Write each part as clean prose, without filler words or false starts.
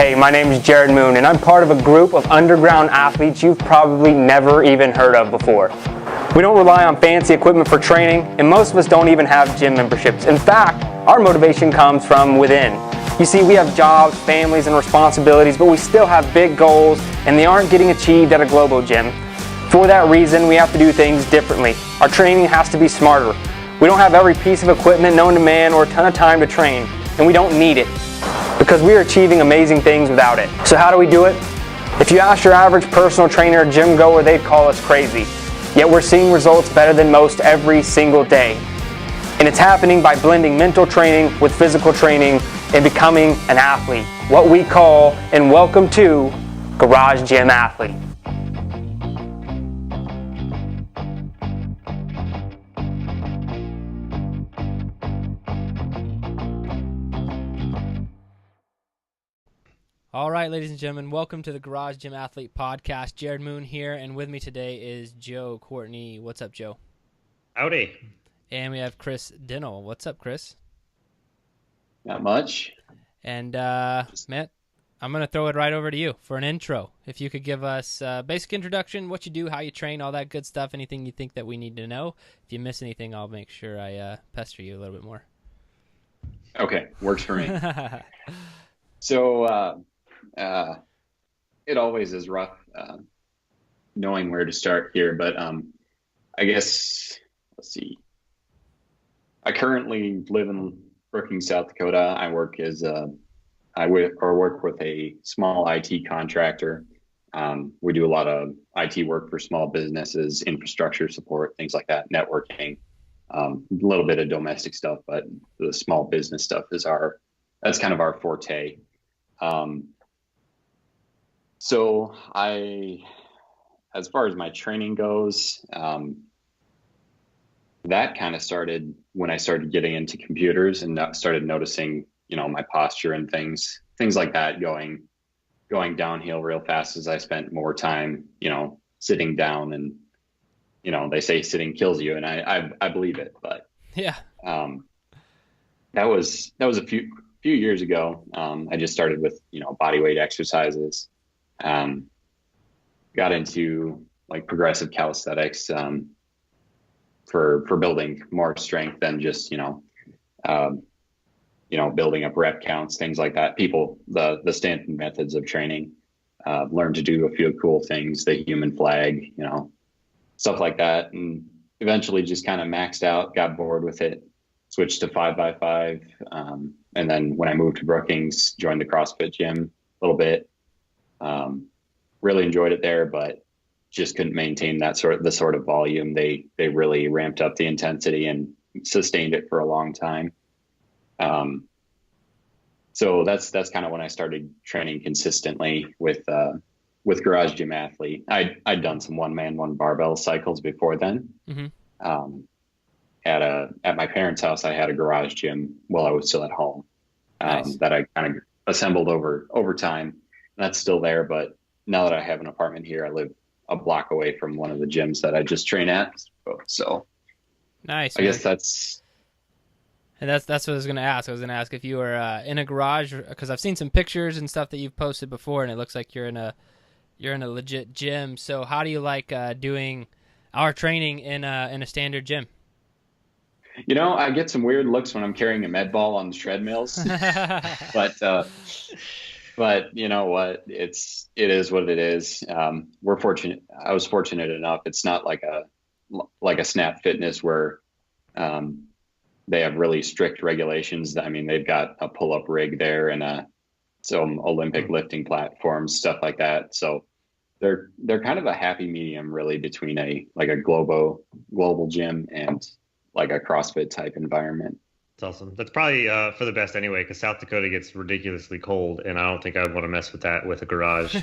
Hey, my name is Jared Moon, and I'm part of a group of underground athletes you've probably never even heard of before. We don't rely on fancy equipment for training, and most of us don't even have gym memberships. In fact, our motivation comes from within. You see, we have jobs, families, and responsibilities, but we still have big goals, and they aren't getting achieved at a global gym. For that reason, we have to do things differently. Our training has to be smarter. We don't have every piece of equipment known to man or a ton of time to train, and we don't need it, because we are achieving amazing things without it. So how do we do it? If you ask your average personal trainer or gym goer, they'd call us crazy. Yet we're seeing results better than most every single day. And it's happening by blending mental training with physical training and becoming an athlete. What we call, and welcome to, Garage Gym Athlete. All right, ladies and gentlemen, welcome to the Garage Gym Athlete Podcast. Jared Moon here, and with me today is Joe Courtney. What's up, Joe? Howdy. And we have Chris Dinnel. What's up, Chris? Not much. And, Matt, I'm going to throw it right over to you for an intro. If you could give us a basic introduction, what you do, how you train, all that good stuff, anything you think that we need to know. If you miss anything, I'll make sure I pester you a little bit more. Okay, works for me. So, it always is rough knowing where to start here, but I guess, let's see. I currently live in Brookings, South Dakota. I work work with a small IT contractor. We do a lot of IT work for small businesses, infrastructure support, things like that, networking, a little bit of domestic stuff, but the small business stuff that's kind of our forte. So as far as my training goes, that kind of started when I started getting into computers and started noticing, my posture and things like that going downhill real fast as I spent more time, sitting down, and, they say sitting kills you, and I believe it, but yeah, that was a few years ago. I just started with, bodyweight exercises. Got into like progressive calisthenics for building more strength than just building up rep counts, things like that. The standard methods of training. Learned to do a few cool things, the human flag, stuff like that, and eventually just kind of maxed out, got bored with it, switched to 5x5, and then when I moved to Brookings, joined the CrossFit gym a little bit. Really enjoyed it there, but just couldn't maintain the sort of volume. They really ramped up the intensity and sustained it for a long time. So that's kind of when I started training consistently with Garage Gym Athlete. I'd done some one barbell cycles before then. Mm-hmm. At my parents' house, I had a garage gym while I was still at home. Nice. That I kind of assembled over time. And that's still there, but now that I have an apartment here, I live a block away from one of the gyms that I just train at. So nice. I guess that's what I was going to ask. I was going to ask if you were in a garage, because I've seen some pictures and stuff that you've posted before, and it looks like you're in a legit gym. So how do you like doing our training in a standard gym? I get some weird looks when I'm carrying a med ball on the treadmills, but you know what? It is what it is. We're fortunate. I was fortunate enough. It's not like a Snap Fitness where they have really strict regulations. I mean, they've got a pull-up rig there and some Olympic lifting platforms, stuff like that. So they're kind of a happy medium, really, between a global gym and like a CrossFit type environment. That's awesome. That's probably for the best anyway, because South Dakota gets ridiculously cold, and I don't think I would want to mess with that with a garage.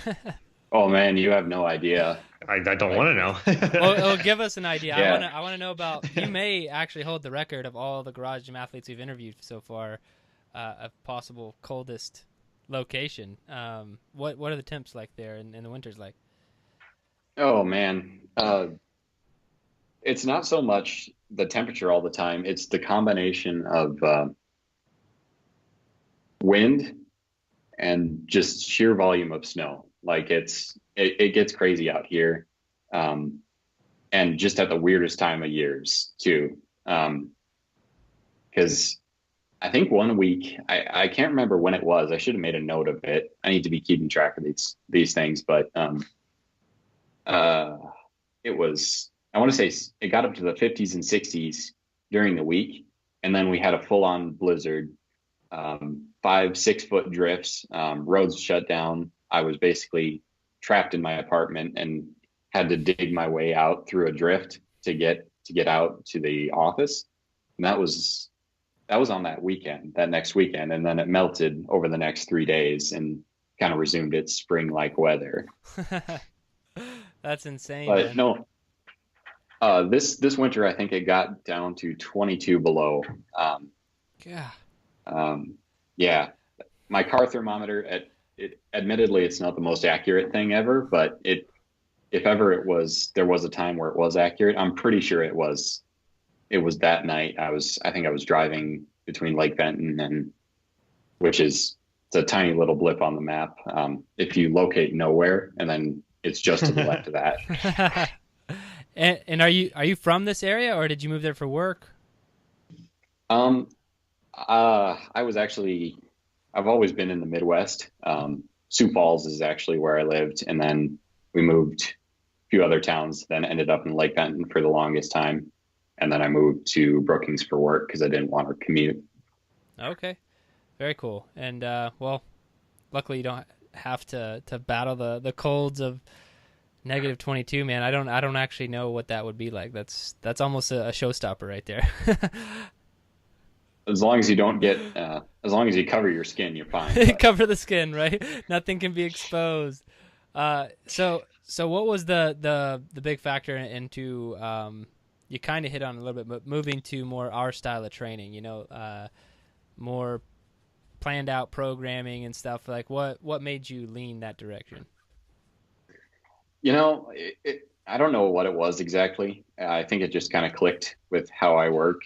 Oh man, you have no idea. I don't want to know. Well, give us an idea. Yeah. I want to know about. You may actually hold the record of all the Garage Gym Athletes we've interviewed so far, of possible coldest location. What are the temps like there in the winters like? Oh man, it's not so much the temperature all the time. It's the combination of wind and just sheer volume of snow. Like it gets crazy out here. And just at the weirdest time of years too. Cause I think one week, I can't remember when it was. I should have made a note of it. I need to be keeping track of these things, but, it was, I want to say it got up to the 50s and 60s during the week. And then we had a full on blizzard, 5-6 foot drifts, roads shut down. I was basically trapped in my apartment and had to dig my way out through a drift to get out to the office. And that was on that next weekend. And then it melted over the next 3 days and kind of resumed its spring like weather. That's insane. But man. no, this winter, I think it got down to 22 below. Yeah. Yeah, my car thermometer admittedly, it's not the most accurate thing ever, but if ever there was a time where it was accurate, I'm pretty sure it was that night. I think I was driving between Lake Benton it's a tiny little blip on the map. If you locate nowhere, and then it's just to the left of that. And are you from this area, or did you move there for work? I've always been in the Midwest. Sioux Falls is actually where I lived, and then we moved a few other towns, then ended up in Lake Benton for the longest time. And then I moved to Brookings for work because I didn't want to commute. Okay. Very cool. And, well, luckily you don't have to battle the colds of negative 22, man. I don't actually know what that would be like. That's almost a showstopper right there. As long as you don't get, as long as you cover your skin, you're fine. Cover the skin, right? Nothing can be exposed. So what was the big factor into, you kind of hit on a little bit, but moving to more our style of training, more planned out programming and stuff, like what made you lean that direction? I don't know what it was exactly. I think it just kind of clicked with how I work.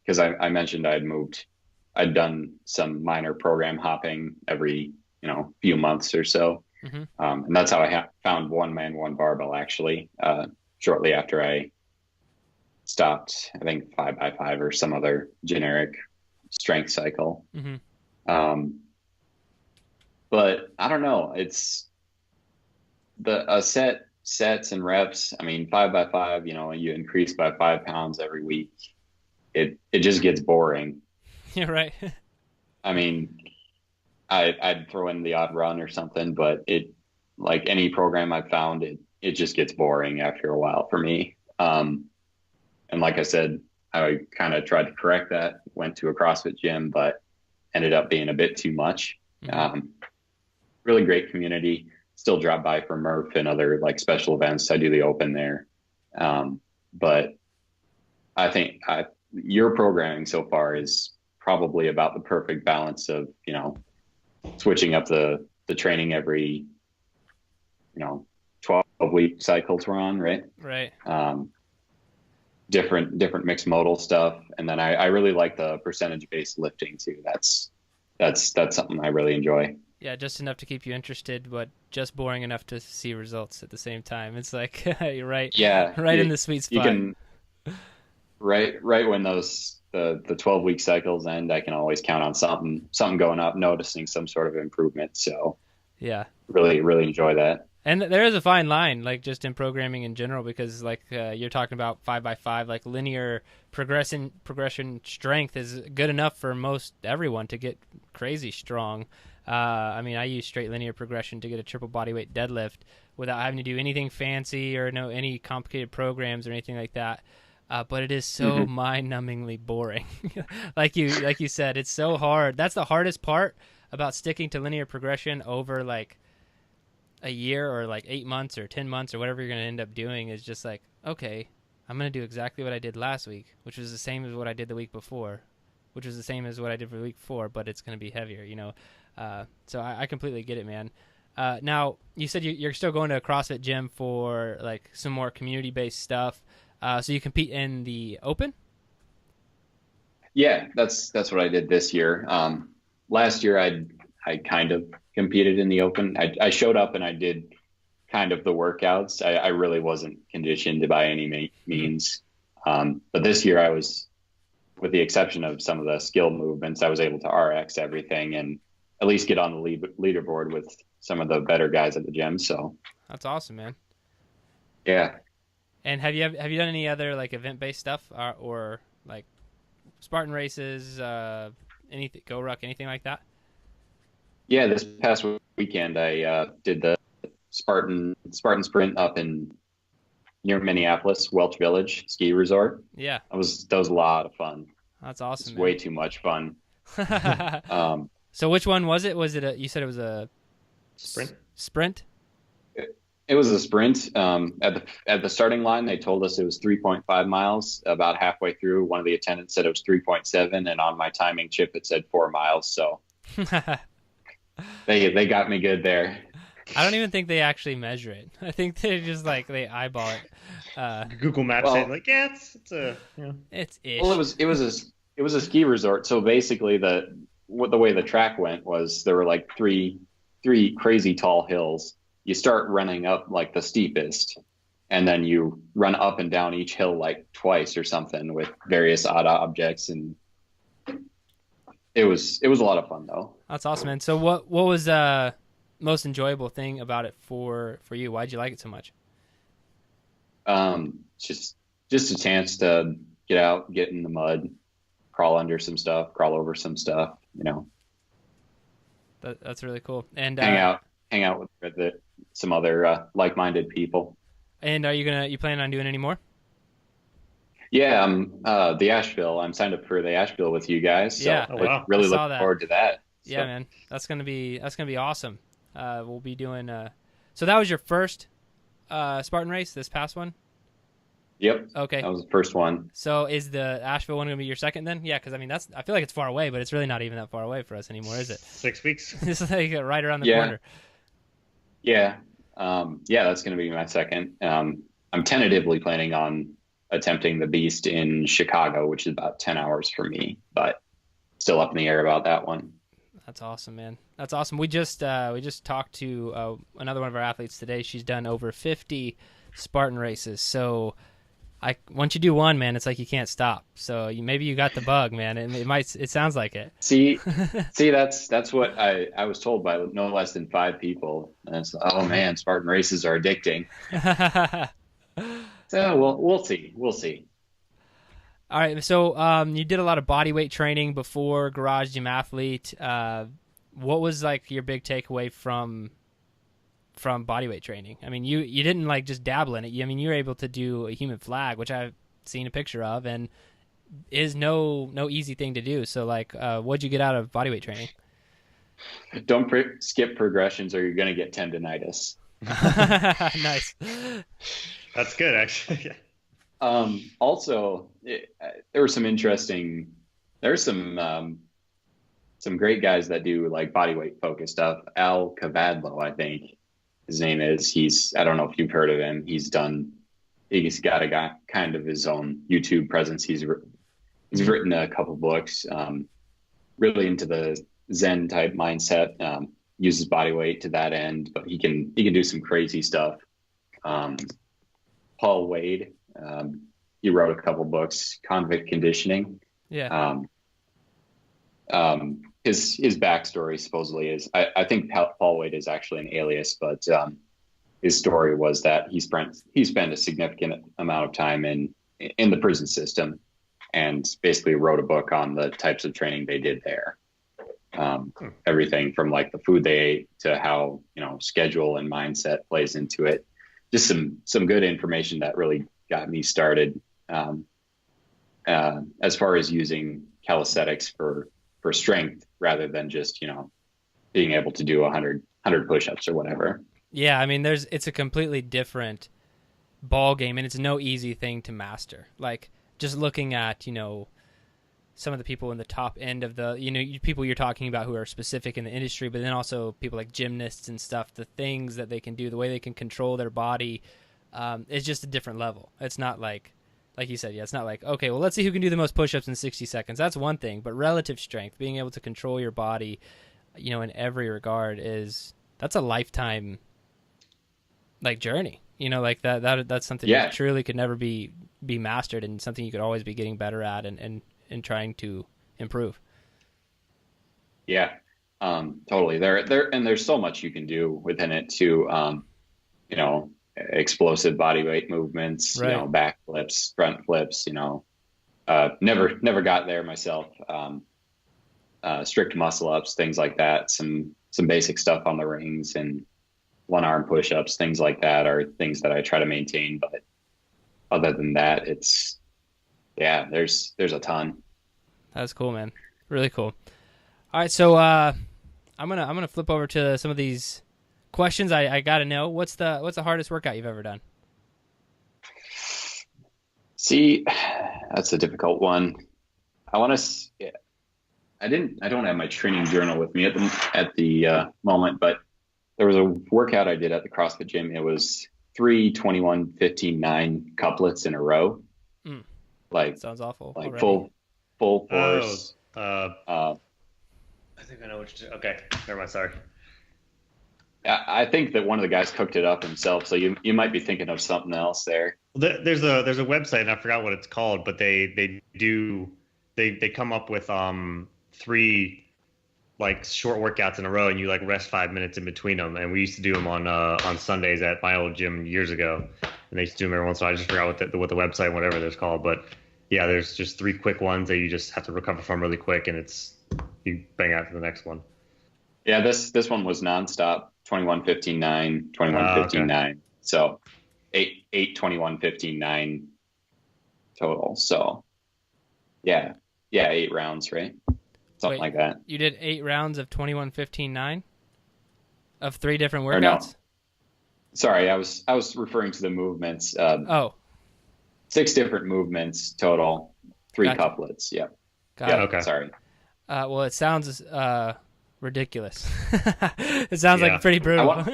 Because I mentioned I'd done some minor program hopping every, few months or so. Mm-hmm. And that's how I found one man, one barbell actually, shortly after I stopped, I think 5x5 or some other generic strength cycle. Mm-hmm. But I don't know, it's sets and reps. I mean, 5x5, you increase by 5 pounds every week. It just gets boring. You're right. I mean, I'd throw in the odd run or something, but like any program I've found, it just gets boring after a while for me. And like I said, I kind of tried to correct that, went to a CrossFit gym, but ended up being a bit too much. Mm-hmm. Really great community. Still drop by for Murph and other like special events. I do the open there. But I think your programming so far is probably about the perfect balance of, switching up the training every, 12-week cycles we're on, right? Right. Different mixed modal stuff. And then I really like the percentage based lifting too. That's something I really enjoy. Yeah, just enough to keep you interested, but just boring enough to see results at the same time. It's like you're right. Yeah, in the sweet spot. You can right when the 12-week cycles end, I can always count on something going up, noticing some sort of improvement. So yeah, really enjoy that. And there is a fine line, like just in programming in general, because like you're talking about 5x5, like linear progression strength is good enough for most everyone to get crazy strong. I mean, I use straight linear progression to get a triple bodyweight deadlift without having to do anything fancy or know any complicated programs or anything like that. But it is so mind-numbingly boring. like you said, it's so hard. That's the hardest part about sticking to linear progression over like a year or like 8 months or 10 months or whatever you're going to end up doing, is just like, okay, I'm going to do exactly what I did last week, which was the same as what I did the week before, which was the same as what I did for the week before, but it's going to be heavier, So I completely get it, man. Now, you said you're still going to a CrossFit gym for like some more community-based stuff. So you compete in the open? Yeah, that's what I did this year. Last year I kind of competed in the open. I showed up and I did kind of the workouts. I really wasn't conditioned by any means. But this year I was, with the exception of some of the skill movements, I was able to RX everything and at least get on the leaderboard with some of the better guys at the gym. So That's awesome, man. yeah. And have you done any other like event-based stuff or like Spartan races, anything, Go Ruck, anything like that? Yeah, this past weekend I did the Spartan Sprint up in near Minneapolis, Welch Village Ski Resort. Yeah. That was a lot of fun. That's awesome. It's way too much fun. So which one was it? Was it you said it was a sprint? It was a sprint. At the starting line, they told us it was 3.5 miles. About halfway through, one of the attendants said it was 3.7, and on my timing chip, it said 4 miles. So they got me good there. I don't even think they actually measure it. I think they just like they eyeball it. Google Maps saying like, yeah, it's a, you know. It's ish. Well, it was a ski resort. So basically, the way the track went was there were like three crazy tall hills. You start running up like the steepest, and then you run up and down each hill like twice or something with various odd objects, and it was a lot of fun though. That's awesome, man. So what was most enjoyable thing about it for you? Why'd you like it so much? Just a chance to get out, get in the mud, crawl under some stuff, crawl over some stuff, you know. That's really cool. And hang out with some other like-minded people. And are you planning on doing any more? Yeah, the Asheville. I'm signed up for the Asheville with you guys. So Yeah. Oh, wow. really I saw looking that. forward to that. Yeah, So, man. That's gonna be awesome. We'll be doing so that was your first Spartan race, this past one? Yep. Okay. That was the first one. So is the Asheville one gonna be your second then? Yeah, because I mean I feel like it's far away, but it's really not even that far away for us anymore, is it? 6 weeks. It's like right around the Yeah. corner. Yeah. That's going to be my second. I'm tentatively planning on attempting the Beast in Chicago, which is about 10 hours for me, but still up in the air about that one. That's awesome, man. That's awesome. We just talked to another one of our athletes today. She's done over 50 Spartan races. So once you do one, man, it's like you can't stop. So maybe you got the bug, man. And it sounds like it. See, that's what I was told by no less than 5 people. And it's, oh man, Spartan races are addicting. So we'll see. All right. So you did a lot of bodyweight training before Garage Gym Athlete. What was like your big takeaway from bodyweight training? I mean, you didn't like just dabble in it. I mean, you were able to do a human flag, which I've seen a picture of, and is no easy thing to do. So like, what'd you get out of bodyweight training? Don't skip progressions or you're going to get tendinitis. Nice. That's good, actually. Also, there's some great guys that do like bodyweight focused stuff. Al Cavadlo, I think his name is. I don't know if you've heard of him. He's got a kind of his own YouTube presence. He's written a couple books, really into the Zen type mindset, uses bodyweight to that end, but he can do some crazy stuff. Paul Wade, he wrote a couple books, Convict Conditioning. Yeah. His backstory supposedly is, I think Paul Wade is actually an alias, but his story was that he spent a significant amount of time in the prison system and basically wrote a book on the types of training they did there. Everything from like the food they ate to how, schedule and mindset plays into it. Just some good information that really got me started as far as using calisthenics for strength rather than just, being able to do 100 push-ups or whatever. Yeah, I mean, it's a completely different ball game, and it's no easy thing to master. Like just looking at, some of the people in the top end of the, people you're talking about who are specific in the industry, but then also people like gymnasts and stuff, the things that they can do, the way they can control their body, is just a different level. It's not like you said, it's not like, okay, well, let's see who can do the most push-ups in 60 seconds. That's one thing, but relative strength, being able to control your body, in every regard that's a lifetime like journey, like that's something Yeah. that truly could never be mastered, and something you could always be getting better at and trying to improve. Yeah. Totally. And there's so much you can do within it too. Explosive body weight movements, Right. back flips, front flips, never got there myself. Strict muscle ups, things like that. Some basic stuff on the rings and one arm push-ups, things like that are things that I try to maintain. But other than that, there's a ton. That's cool, man. Really cool. All right, so I'm gonna flip over to some of these questions. I gotta know what's the hardest workout you've ever done. See, that's a difficult one. I don't have my training journal with me at the moment, but there was a workout I did at the CrossFit gym. It was 3 21 15 9 couplets in a row. Like, sounds awful. Like already. full force. I think I know what you're. Okay, never mind. Sorry. I think that one of the guys cooked it up himself, so you might be thinking of something else there. Well, there's a website, and I forgot what it's called, but they come up with 3 like short workouts in a row, and you like rest 5 minutes in between them. And we used to do them on Sundays at my old gym years ago, and they used to do them every once in a while. I just forgot what the website, whatever it's called, but yeah, there's just 3 quick ones that you just have to recover from really quick, and you bang out to the next one. Yeah, this one was nonstop, 21 15 9, 21 15 9. So 8 21 15 9 total. So yeah, 8 rounds, right? Something like that. You did 8 rounds of 21 15 9 of 3 different Or no. workouts? Sorry, I was referring to the movements. 6 different movements total, 3 Gotcha. couplets. Yeah. Got it. Okay. Sorry. Well, it sounds ridiculous. It sounds like pretty brutal.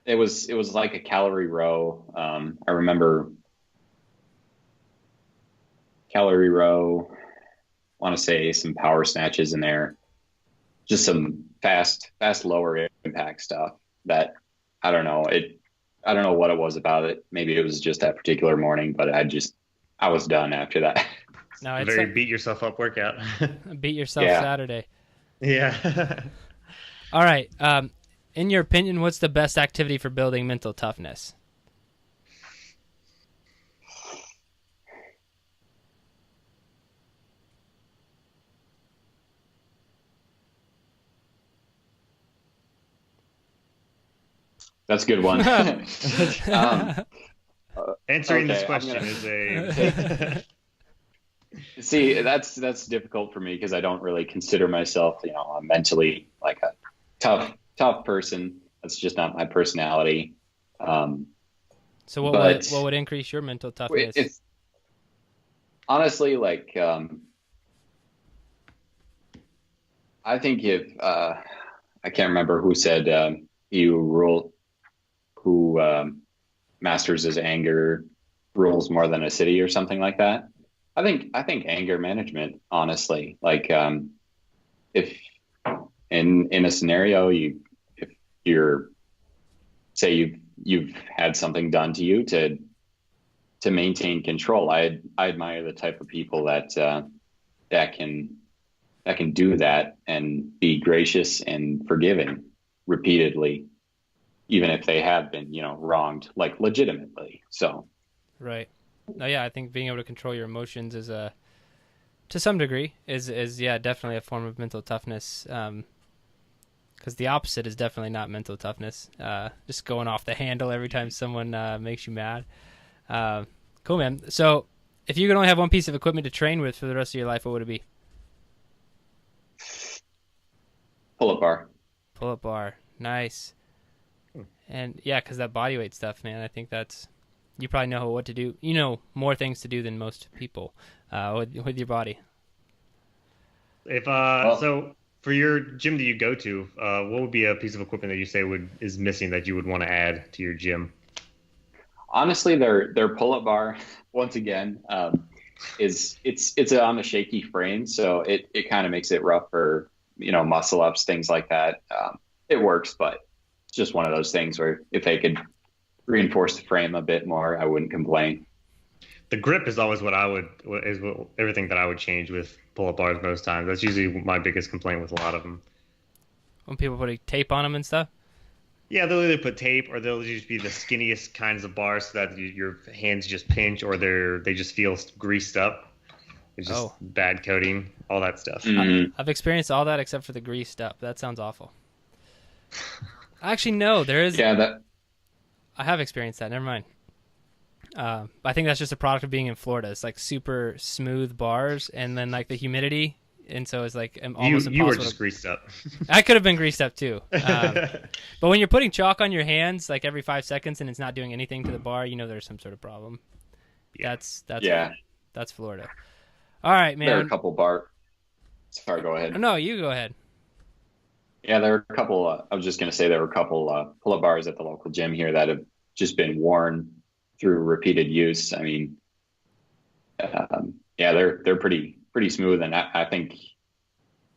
It was like a calorie row. I remember calorie row. Want to say some power snatches in there, just some fast lower impact stuff that I don't know. I don't know what it was about it. Maybe it was just that particular morning, but I was done after that. No, it's Very beat yourself up workout. beat yourself Yeah. Saturday. Yeah. All right. In your opinion, what's the best activity for building mental toughness? That's a good one. Answering this okay, question is a. See, that's difficult for me because I don't really consider myself, a mentally like a tough person. That's just not my personality. So what would increase your mental toughness? It's honestly like I think if I can't remember who said who masters his anger rules more than a city or something like that. I think anger management, honestly, like if in a scenario if you're say you've had something done to you to maintain control, I admire the type of people that can do that and be gracious and forgiving repeatedly, even if they have been, wronged, like legitimately. So. Right. No, yeah, I think being able to control your emotions is to some degree is definitely a form of mental toughness. Because the opposite is definitely not mental toughness. Just going off the handle every time someone makes you mad. Cool, man. So if you could only have one piece of equipment to train with for the rest of your life, what would it be? Pull-up bar. Pull-up bar. Nice. And yeah, because that bodyweight stuff, man, I think you probably know what to do. You know more things to do than most people with your body. If so for your gym that you go to, what would be a piece of equipment that you say is missing that you would want to add to your gym? Honestly, their pull-up bar, once again, it's on a shaky frame, so it kind of makes it rough for muscle ups, things like that. It works, but it's just one of those things where if they could reinforce the frame a bit more, I wouldn't complain. The grip is always everything that I would change with pull-up bars most times. That's usually my biggest complaint with a lot of them. When people put tape on them and stuff? Yeah, they'll either put tape or they'll just be the skinniest kinds of bars so that your hands just pinch, or they just feel greased up. It's just bad coating, all that stuff. Mm-hmm. I've experienced all that except for the greased up. That sounds awful. Actually, no, there is. Yeah, I have experienced that. Never mind. I think that's just a product of being in Florida. It's like super smooth bars, and then like the humidity, and so it's like almost impossible. You were just greased up. I could have been greased up too. But when you're putting chalk on your hands like every 5 seconds and it's not doing anything to the bar, there's some sort of problem. Yeah. That's Florida. All right, man. There are a couple Sorry, go ahead. No, you go ahead. Yeah, there are a couple. I was just going to say there were a couple pull-up bars at the local gym here that have just been worn through repeated use. I mean, they're pretty smooth, and I think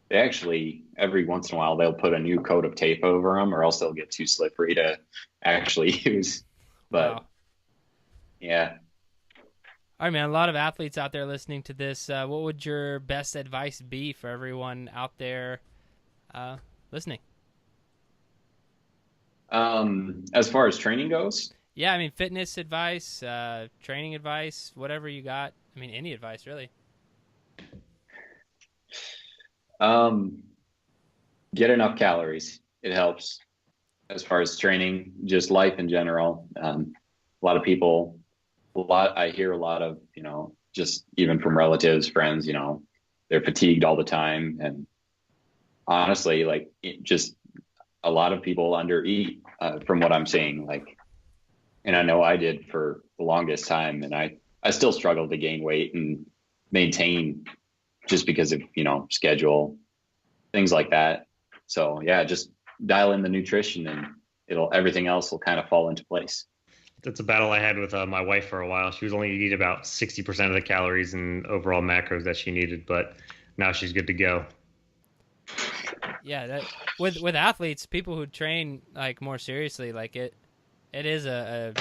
they actually every once in a while they'll put a new coat of tape over them, or else they'll get too slippery to actually use. But wow. Yeah. All right, man. A lot of athletes out there listening to this. What would your best advice be for everyone out there listening? As far as training goes? Yeah, I mean, fitness advice, training advice, whatever you got. I mean, any advice, really. Get enough calories. It helps. As far as training, just life in general. A lot of people, I hear a lot of, just even from relatives, friends, they're fatigued all the time. And honestly, like, just a lot of people undereat from what I'm seeing. Like, and I know I did for the longest time, and I still struggle to gain weight and maintain just because of, schedule, things like that. So yeah, just dial in the nutrition and everything else will kind of fall into place. That's a battle I had with my wife for a while. She was only eating about 60% of the calories and overall macros that she needed, but now she's good to go. Yeah, with athletes, people who train like more seriously, like it is a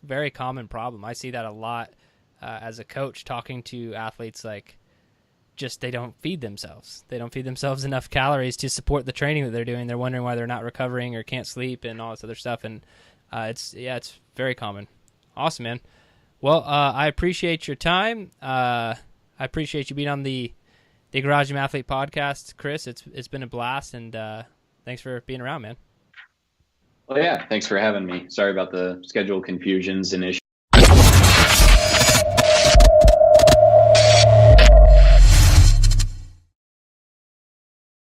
very common problem. I see that a lot as a coach talking to athletes, like just they don't feed themselves. They don't feed themselves enough calories to support the training that they're doing. They're wondering why they're not recovering or can't sleep and all this other stuff. And it's very common. Awesome, man. Well, I appreciate your time. I appreciate you being on the Garage Gym Athlete podcast, Chris. It's been a blast, and thanks for being around, man. Well, yeah, thanks for having me. Sorry about the schedule confusions and issues.